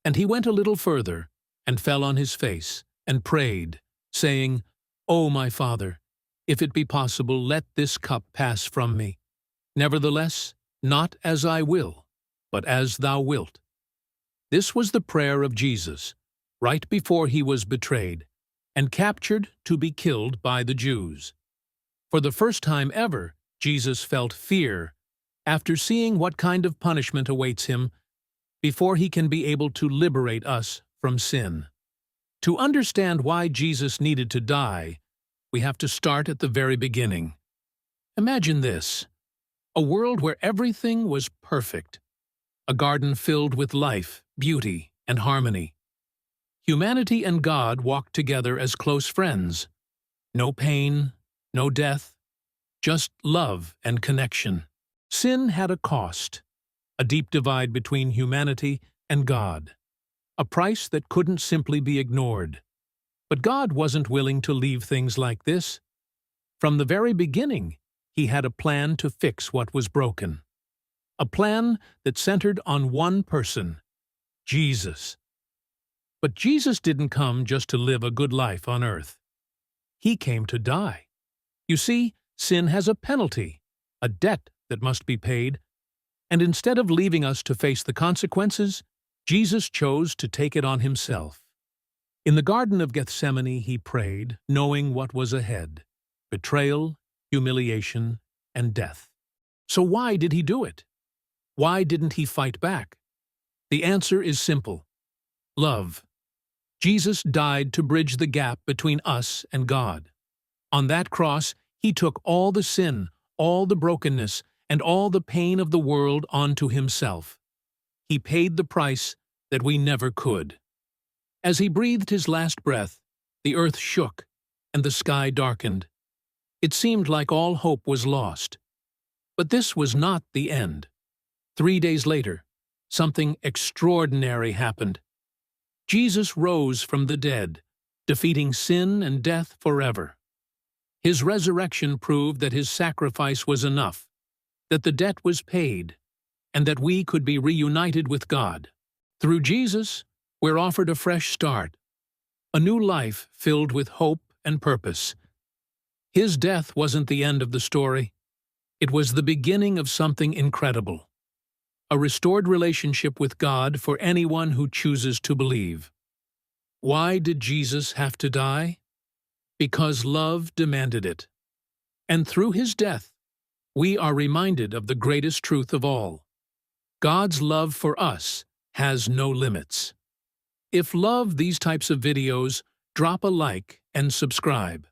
And he went a little further, and fell on his face, and prayed, saying, O my Father, if it be possible, let this cup pass from me. Nevertheless, not as I will, but as thou wilt. This was the prayer of Jesus, right before he was betrayed, and captured to be killed by the Jews. For the first time ever, Jesus felt fear after seeing what kind of punishment awaits him before he can be able to liberate us from sin. To understand why Jesus needed to die, we have to start at the very beginning. Imagine this: a world where everything was perfect, a garden filled with life, beauty, and harmony. Humanity and God walked together as close friends. No pain, no death, just love and connection. Sin had a cost, a deep divide between humanity and God, a price that couldn't simply be ignored. But God wasn't willing to leave things like this. From the very beginning, he had a plan to fix what was broken. A plan that centered on one person, Jesus. But Jesus didn't come just to live a good life on earth. He came to die. You see, sin has a penalty, a debt that must be paid, and instead of leaving us to face the consequences, Jesus chose to take it on himself. In the Garden of Gethsemane, he prayed, knowing what was ahead: betrayal, humiliation, and death. So why did he do it? Why didn't he fight back? The answer is simple: love. Jesus died to bridge the gap between us and God. On that cross, he took all the sin, all the brokenness, and all the pain of the world onto himself. He paid the price that we never could. As he breathed his last breath, the earth shook and the sky darkened. It seemed like all hope was lost. But this was not the end. 3 days later, something extraordinary happened. Jesus rose from the dead, defeating sin and death forever. His resurrection proved that his sacrifice was enough, that the debt was paid, and that we could be reunited with God. Through Jesus, we're offered a fresh start, a new life filled with hope and purpose. His death wasn't the end of the story. It was the beginning of something incredible: a restored relationship with God for anyone who chooses to believe. Why did Jesus have to die? Because love demanded it. And through his death, we are reminded of the greatest truth of all: God's love for us has no limits. If you love these types of videos, drop a like and subscribe.